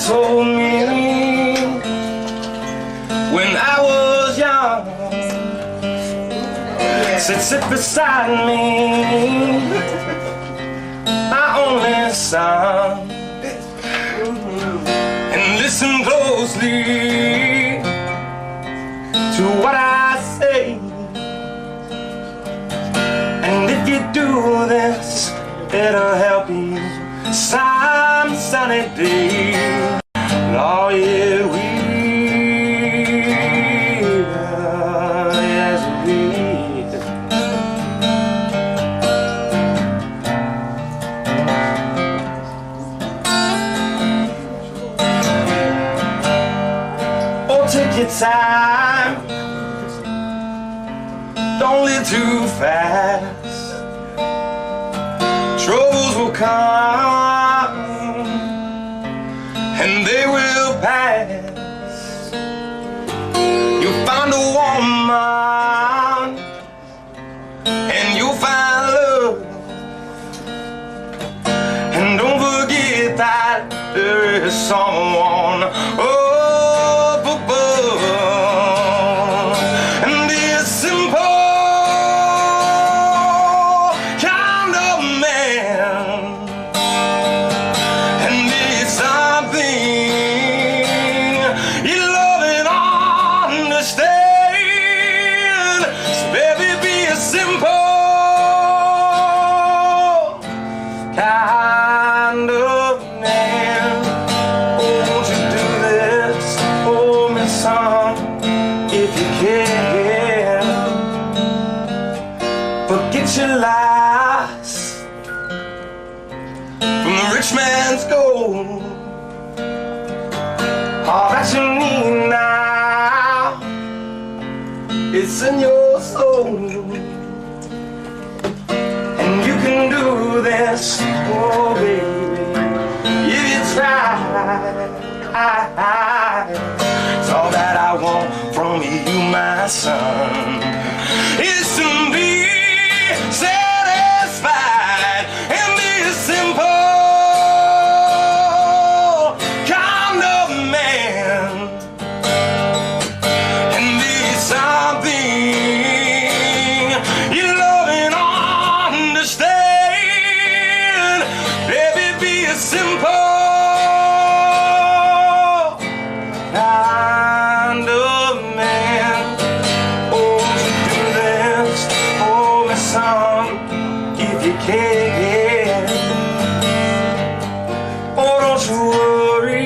told me when I was young, said sit beside me, my only son, and listen closely to what I say. And if you do this, it'll help you some sunny day. Oh yeah, we yes we. Oh, take your time, don't live too fast. Troubles will come and they will pass. You'll find a woman and you'll find love. And don't forget that there is someone up above. And this simple kind of man, and it's something you love and understand. So baby, be a simple kind of man. Oh, won't you do this for me, son, if you can? Forget your lies from the rich man's gold. All that you need now, it's in your soul. And you can do this, oh baby, if you try. It's all that I want from you, my son, is to be satisfied and be simple kind of man, and be something you love and understand. Baby, be a simple kind of man. Oh, won't you do this for me, son, if you can? Oh, don't you worry,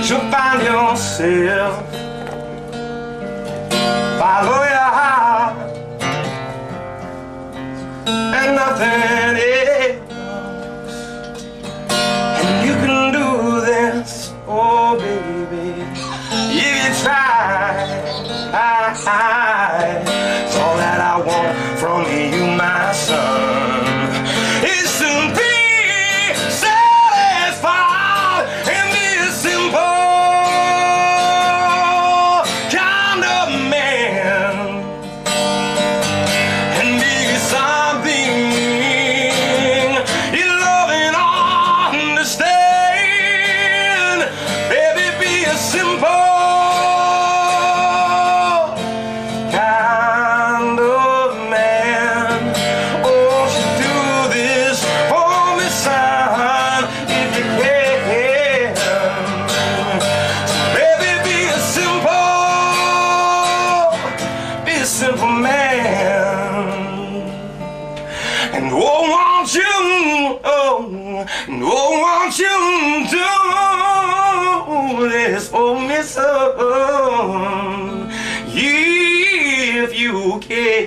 you'll find yourself. Follow your heart and nothing else. And you can do this, oh baby, if you try. It's all that I want from you, my son, is to be satisfied and be a simple kind of man, and be something you love and understand. Baby, be a simple kind of man. Oh, won't you do this for me, son, if you can? Baby, be a simple man. And oh, won't you, oh, and oh, won't you do this for me, son, if you can.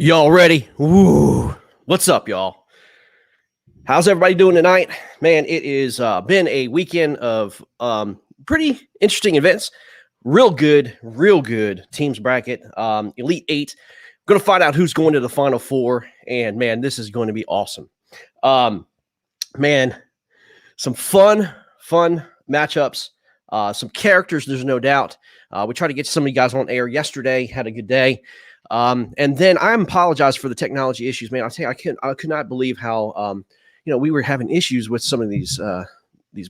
Y'all ready? Woo! What's up, y'all? How's everybody doing tonight? Man, it is been a weekend of pretty interesting events. Real good teams bracket. Elite Eight. Going to find out who's going to the Final Four, and man, this is going to be awesome. Man, some fun matchups. Some characters. There's no doubt. We tried to get some of you guys on air yesterday. Had a good day. And then I apologize for the technology issues, man. I could not believe how, we were having issues with some of these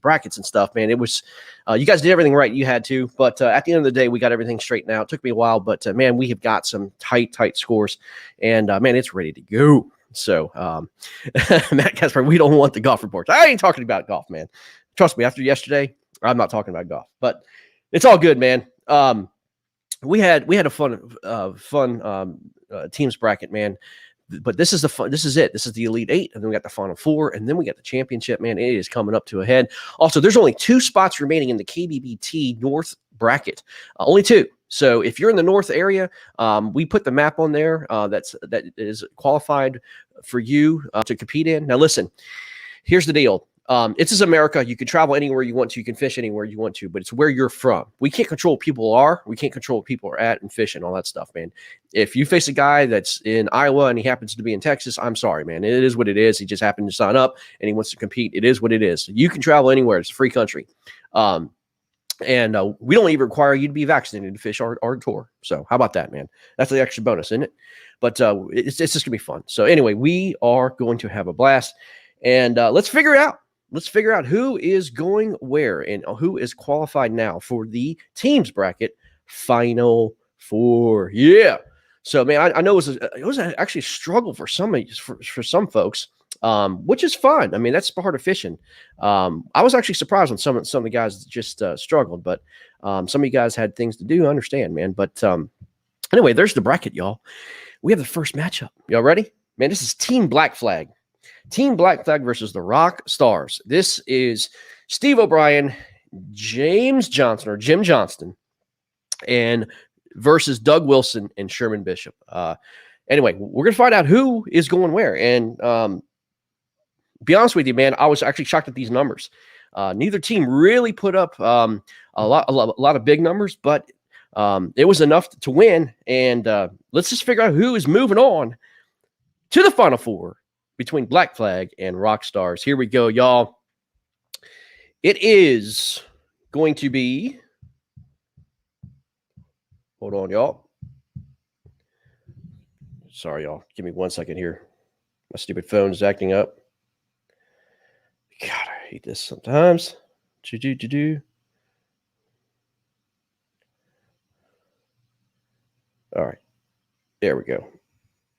brackets and stuff, man. It was, you guys did everything right. You had to, but at the end of the day, we got everything straightened out. It took me a while, but man, we have got some tight scores, and man, it's ready to go. So, Matt Casper, we don't want the golf reports. I ain't talking about golf, man. Trust me, after yesterday, I'm not talking about golf, but it's all good, man. We had a fun teams bracket, man. But this is this is it. This is the Elite Eight, and then we got the Final Four, and then we got the championship, man. It is coming up to a head. Also, there's only 2 spots remaining in the KBBT North bracket. Only 2. So if you're in the North area, we put the map on there that is qualified for you to compete in. Now, listen, here's the deal. This is America. You can travel anywhere you want to. You can fish anywhere you want to, but it's where you're from. We can't control what people are. We can't control what people are at and fish and all that stuff, man. If you face a guy that's in Iowa and he happens to be in Texas, I'm sorry, man. It is what it is. He just happened to sign up and he wants to compete. It is what it is. You can travel anywhere. It's a free country. And we don't even require you to be vaccinated to fish our tour. So how about that, man? That's the extra bonus, isn't it? But it's just going to be fun. So anyway, we are going to have a blast. And let's figure it out. Let's figure out who is going where and who is qualified now for the teams bracket Final Four. Yeah. So, man, I know it was actually a struggle for some folks, which is fun. I mean, that's part of fishing. I was actually surprised when some of the guys just struggled, but some of you guys had things to do. I understand, man. But anyway, there's the bracket, y'all. We have the first matchup. Y'all ready? Man, this is Team Black Flag. Team Black Flag versus the Rock Stars. This is Steve O'Brien, Jim Johnston, and versus Doug Wilson and Sherman Bishop. Anyway, we're going to find out who is going where. And be honest with you, man, I was actually shocked at these numbers. Neither team really put up a lot of big numbers, but it was enough to win. And let's just figure out who is moving on to the Final Four between Black Flag and Rock Stars. Here we go, y'all. It is going to be, hold on, y'all. Sorry, y'all. Give me 1 second here. My stupid phone is acting up. God, I hate this sometimes. All right. There we go.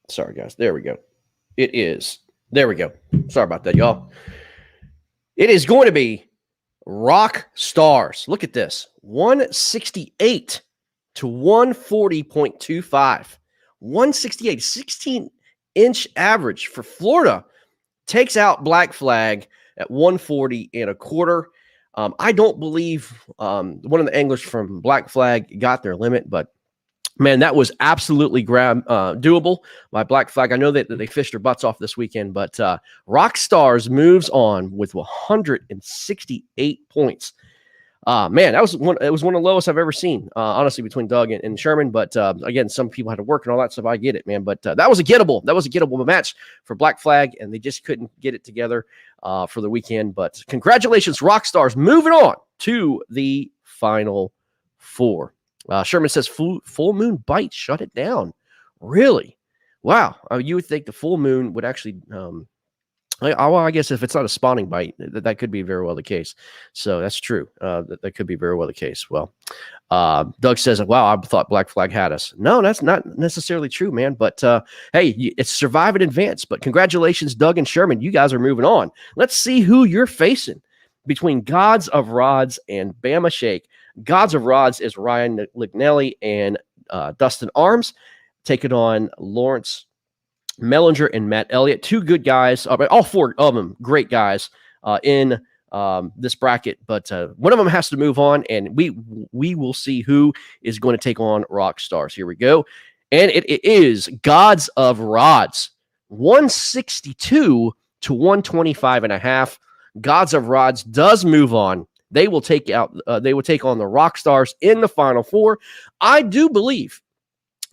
Sorry, guys. There we go. It is. There we go. Sorry about that, y'all. It is going to be Rock Stars. Look at this. 168 to 140.25. 168, 16-inch average for Florida. Takes out Black Flag at 140.25. I don't believe one of the anglers from Black Flag got their limit, but man, that was absolutely doable by Black Flag. I know that they fished their butts off this weekend, but Rock Stars moves on with 168 points. Man, it was one of the lowest I've ever seen, honestly, between Doug and Sherman. But again, some people had to work and all that stuff. I get it, man. But that was a gettable match for Black Flag, and they just couldn't get it together for the weekend. But congratulations, Rock Stars, moving on to the Final Four. Sherman says full moon bite, shut it down. Really? Wow. You would think the full moon would actually, I guess if it's not a spawning bite, that could be very well the case. So that's true. That could be very well the case. Well, Doug says, wow, I thought Black Flag had us. No, that's not necessarily true, man. But hey, it's survive and advance. But congratulations, Doug and Sherman. You guys are moving on. Let's see who you're facing between Gods of Rods and Bama Shake. Gods of Rods is Ryan Lignelli and Dustin Arms, taking on Lawrence Mellinger and Matt Elliott. 2 good guys, all 4 of them great guys in this bracket, but one of them has to move on, and we will see who is going to take on Rock Stars. Here we go. And it is Gods of Rods, 162 to 125.5. Gods of Rods does move on. They will take on the Rockstars in the Final Four. I do believe,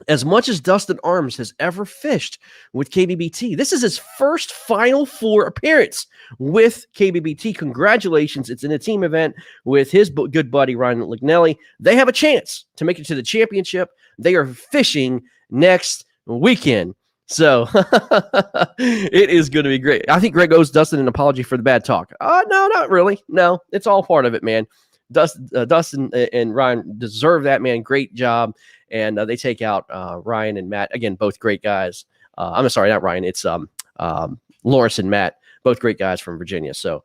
as much as Dustin Arms has ever fished with KBBT, this is his first Final Four appearance with KBBT. Congratulations. It's in a team event with his good buddy, Ryan Lignelli. They have a chance to make it to the championship. They are fishing next weekend. So it is going to be great. I think Greg owes Dustin an apology for the bad talk. No, not really. No, it's all part of it, man. Dustin and Ryan deserve that, man. Great job. And they take out Ryan and Matt. Again, both great guys. I'm sorry, not Ryan. It's Lawrence and Matt, both great guys from Virginia. So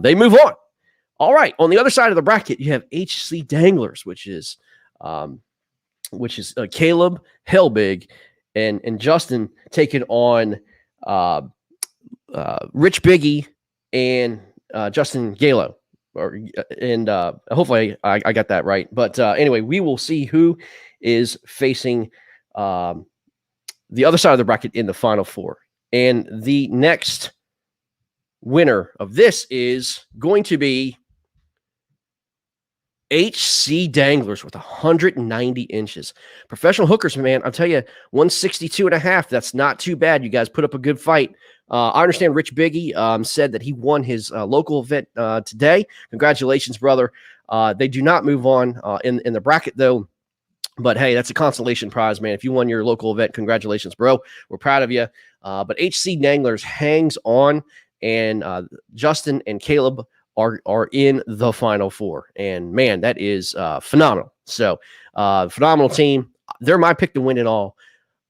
they move on. All right. On the other side of the bracket, you have HC Danglers, which is Caleb Helbig and Justin taking on Rich Biggie and Justin Galo. Hopefully I got that right. But anyway, we will see who is facing the other side of the bracket in the Final Four. And the next winner of this is going to be HC Danglers with 190 inches. Professional hookers, man. I'll tell you, 162.5. That's not too bad. You guys put up a good fight. I understand Rich Biggie said that he won his local event today. Congratulations, brother. They do not move on in the bracket, though. But, hey, that's a consolation prize, man. If you won your local event, congratulations, bro. We're proud of you. But HC Danglers hangs on, and Justin and Caleb are in the Final Four. And, man, that is phenomenal. So, phenomenal team. They're my pick to win it all,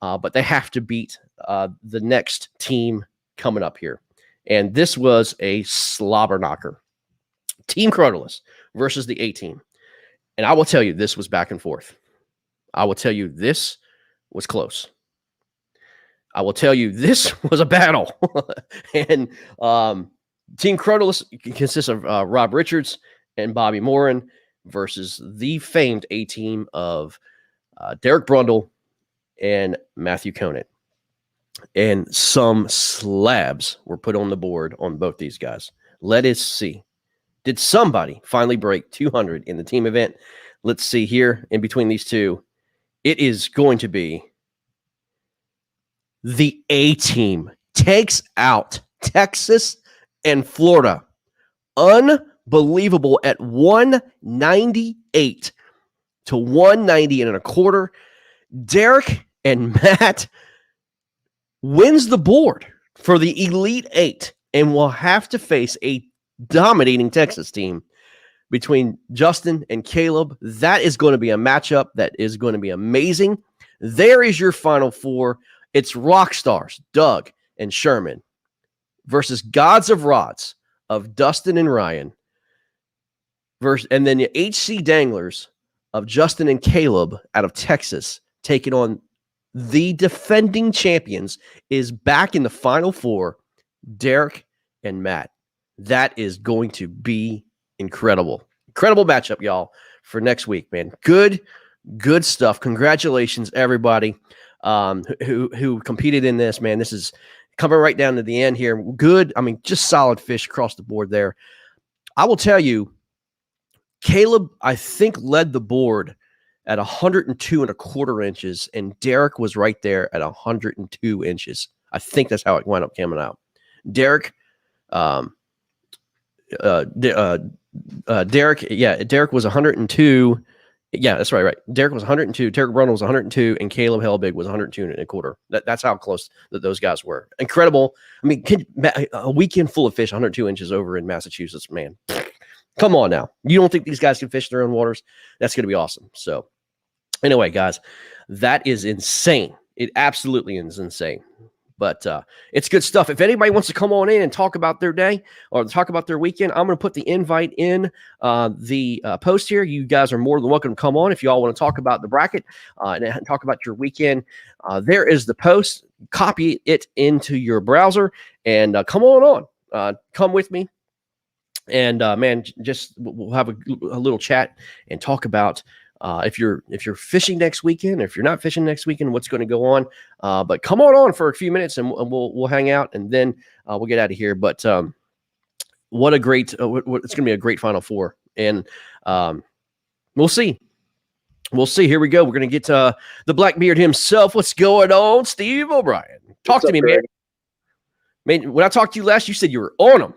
but they have to beat the next team coming up here. And this was a slobber knocker. Team Crotalus versus the A team. And I will tell you, this was back and forth. I will tell you, this was close. I will tell you, this was a battle. And Team Crotalus consists of Rob Richards and Bobby Morin versus the famed A team of Derek Brundle and Matthew Conant. And some slabs were put on the board on both these guys. Let us see. Did somebody finally break 200 in the team event? Let's see here in between these two. It is going to be the A team takes out Texas and Florida. Unbelievable at 198 to 190.25. Derek and Matt wins the board for the Elite Eight and will have to face a dominating Texas team between Justin and Caleb. That is going to be a matchup that is going to be amazing. There is your Final Four. It's Rockstars, Doug and Sherman versus Gods of Rods of Dustin and Ryan. And then the HC Danglers of Justin and Caleb out of Texas taking on the defending champions is back in the Final Four, Derek and Matt. That is going to be incredible. Incredible matchup, y'all, for next week, man. Good stuff. Congratulations, everybody who competed in this, man. This is coming right down to the end here. Good. I mean, just solid fish across the board there. I will tell you, Caleb, I think, led the board at 102.25 inches, and Derek was right there at 102 inches. I think that's how it wound up coming out. Derek, Derek was 102. Yeah, that's right. Derek was 102. Derek Brundle was 102, and Caleb Helbig was 102.25. That's how close that those guys were. Incredible. I mean, a weekend full of fish, 102 inches over in Massachusetts, man. Come on now. You don't think these guys can fish their own waters? That's going to be awesome. So anyway, guys, that is insane. It absolutely is insane. But it's good stuff. If anybody wants to come on in and talk about their day or talk about their weekend, I'm going to put the invite in the post here. You guys are more than welcome to come on if you all want to talk about the bracket and talk about your weekend. There is the post. Copy it into your browser and come on. Come with me. And, man, just we'll have a little chat and talk about if you're fishing next weekend, or if you're not fishing next weekend, what's going to go on. But come on for a few minutes, and we'll hang out, and then we'll get out of here. But what a great it's going to be a great Final Four, and we'll see. We'll see. Here we go. We're going to get the Blackbeard himself. What's going on, Steve O'Brien? Talk to me, man. Man, when I talked to you last, you said you were on them.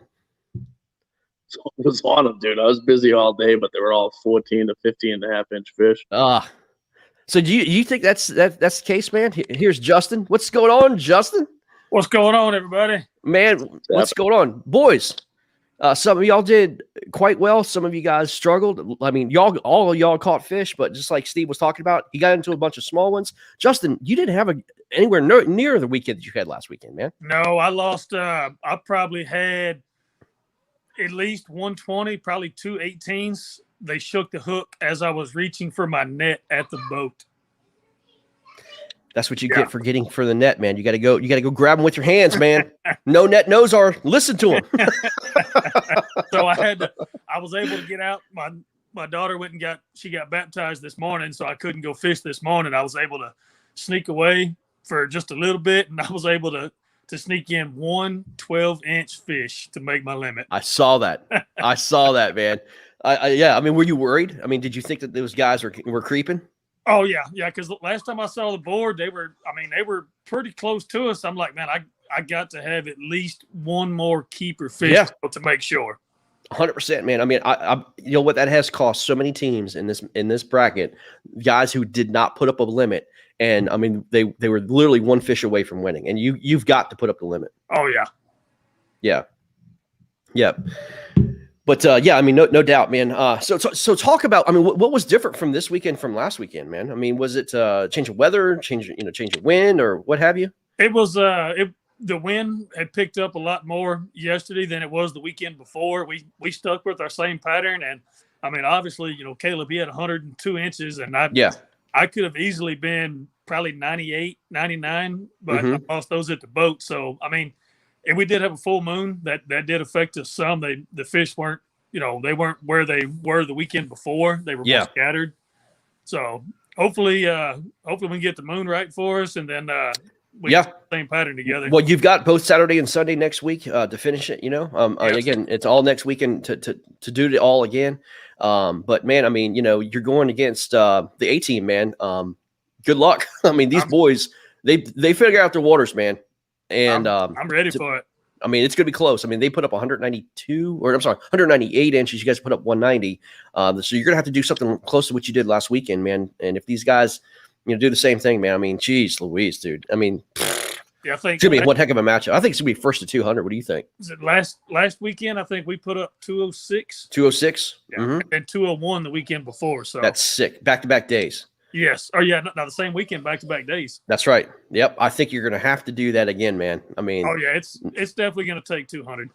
I was on them, dude. I was busy all day, but they were all 14 to 15.5-inch fish. So do you think that's the case, man? Here's Justin. What's going on, Justin? What's going on, everybody? Man, what's going on? Boys, some of y'all did quite well. Some of you guys struggled. I mean, all of y'all caught fish, but just like Steve was talking about, he got into a bunch of small ones. Justin, you didn't have anywhere near the weekend that you had last weekend, man. No, I lost. I probably had at least 120, probably 2 18s. They shook the hook as I was reaching for my net at the boat. That's what you get for getting for the net, man. You got to go grab them with your hands, man. No net knows are listen to them. So I was able to get out. My daughter went and got baptized this morning, so I couldn't go fish this morning. I was able to sneak away for just a little bit, and I was able to sneak in one 12-inch fish to make my limit. I saw that. I saw that, man. Yeah. I mean, were you worried? I mean, did you think that those guys were creeping? Oh yeah. Because last time I saw the board, they were pretty close to us. I'm like, man, I got to have at least one more keeper fish to make sure. 100%, man. I mean, I you know what, that has cost so many teams in this bracket, guys who did not put up a limit. And I mean, they were literally one fish away from winning, and you've got to put up the limit. Oh yeah. But yeah, I mean, no doubt, man. So talk about. I mean, what was different from this weekend from last weekend, man? I mean, was it change of weather, change of wind, or what have you? It was the wind had picked up a lot more yesterday than it was the weekend before. We stuck with our same pattern, and I mean, obviously, Caleb, he had 102 inches, and I could have easily been probably 98, 99, but I lost those at the boat. So, I mean, and we did have a full moon that did affect us some. The fish weren't, they weren't where they were the weekend before. They were more scattered. So hopefully we can get the moon right for us, and then we get the same pattern together. Well, you've got both Saturday and Sunday next week to finish it. Again, it's all next weekend to do it all again. But man, I mean, you're going against the A team, man. Good luck. I mean, these boys, they figure out their waters, man. And I'm ready for it. I mean, it's going to be close. I mean, they put up 198 inches. You guys put up 190. So you're going to have to do something close to what you did last weekend, man. And if these guys, do the same thing, man, I mean, geez Louise, dude. I mean, I think it's going to be one heck of a matchup. I think it's going to be first to 200. What do you think? Is it last weekend? I think we put up 206. 206? Yeah, and 201 the weekend before. So that's sick. Back-to-back days. Yes. Oh, yeah. No, the same weekend, back-to-back days. That's right. Yep. I think you're going to have to do that again, man. I mean. Oh, yeah. It's definitely going to take 200.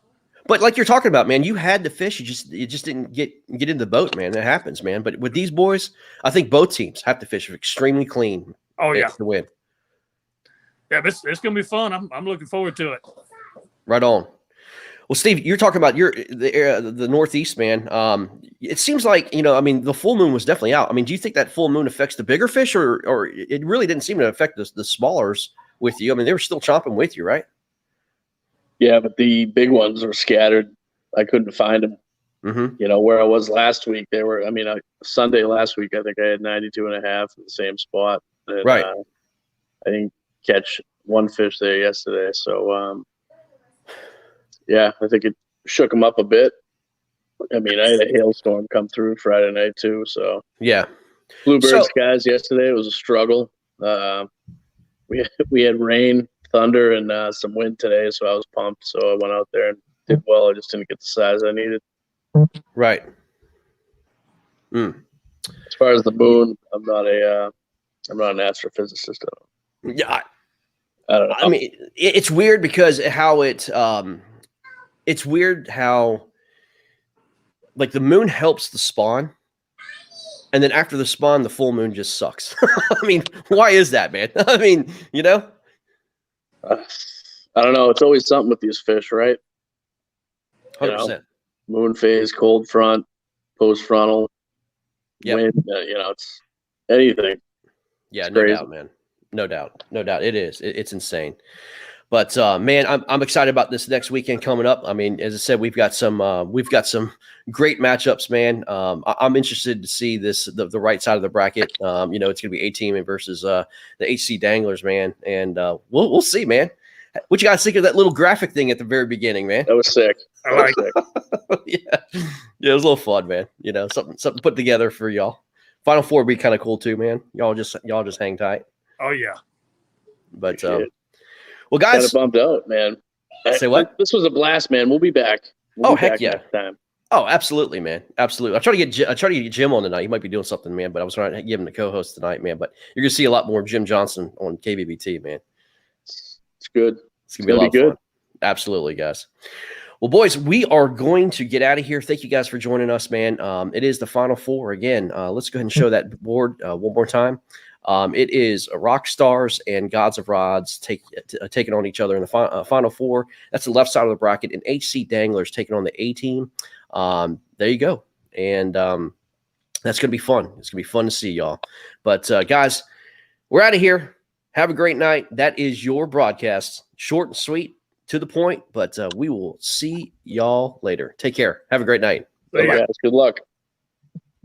But like you're talking about, man, you had the fish. You just didn't get in the boat, man. That happens, man. But with these boys, I think both teams have to fish extremely clean. Oh, yeah. To win. Yeah, it's going to be fun. I'm looking forward to it. Right on. Well, Steve, you're talking about the Northeast, man. It seems like, I mean, the full moon was definitely out. I mean, do you think that full moon affects the bigger fish, or it really didn't seem to affect the smallers with you? I mean, they were still chomping with you, right? Yeah, but the big ones are scattered. I couldn't find them. Where I was last week, they were, I mean, Sunday last week, I think I had 92.5 in the same spot. And, right. I didn't catch one fish there yesterday. So, yeah, I think it shook them up a bit. I mean, I had a hailstorm come through Friday night too. So yeah, bluebird skies yesterday. It was a struggle. We had rain, thunder, and some wind today, so I was pumped. So I went out there and did well. I just didn't get the size I needed. Right. As far as the moon, I'm not an astrophysicist. Yeah, I don't know. I mean, it's weird because it's weird how, like, the moon helps the spawn, and then after the spawn, the full moon just sucks. I mean, why is that, man? I mean, I don't know. It's always something with these fish, right? 100%. Moon phase, cold front, post frontal. Yep. win. It's anything. Yeah, It's no crazy. doubt, man. No doubt. It is. It's insane. But man, I'm excited about this next weekend coming up. I mean, as I said, we've got some great matchups, man. I'm interested to see the right side of the bracket. It's going to be A-Team versus the HC Danglers, man, and we'll see, man. What you guys think of that little graphic thing at the very beginning, man? That was sick. I like it. Yeah, it was a little fun, man. Something put together for y'all. Final Four would be kind of cool too, man. Y'all just hang tight. Oh yeah. But Shit. well, Kind guys, of bummed out, man. Say what? This was a blast, man. We'll be back. Oh, Be heck back yeah. Next time. oh, absolutely, man, absolutely. I try to get Jim on tonight. He might be doing something, man. But I was trying to give him the co-host tonight, man. But you're gonna see a lot more Jim Johnson on KBBT, man. It's good. It's gonna be a lot gonna of fun. Absolutely, guys. Well, boys, we are going to get out of here. Thank you guys for joining us, man. It is the Final Four again. Let's go ahead and show that board one more time. It is Rock Stars and Gods of Rods taking on each other in the Final Four. That's the left side of the bracket, and HC Danglers taking on the A-Team. There you go, and that's gonna be fun. It's gonna be fun to see y'all. But guys, we're out of here. Have a great night. That is your broadcast, short and sweet, to the point. But we will see y'all later. Take care. Have a great night. See ya. Good luck.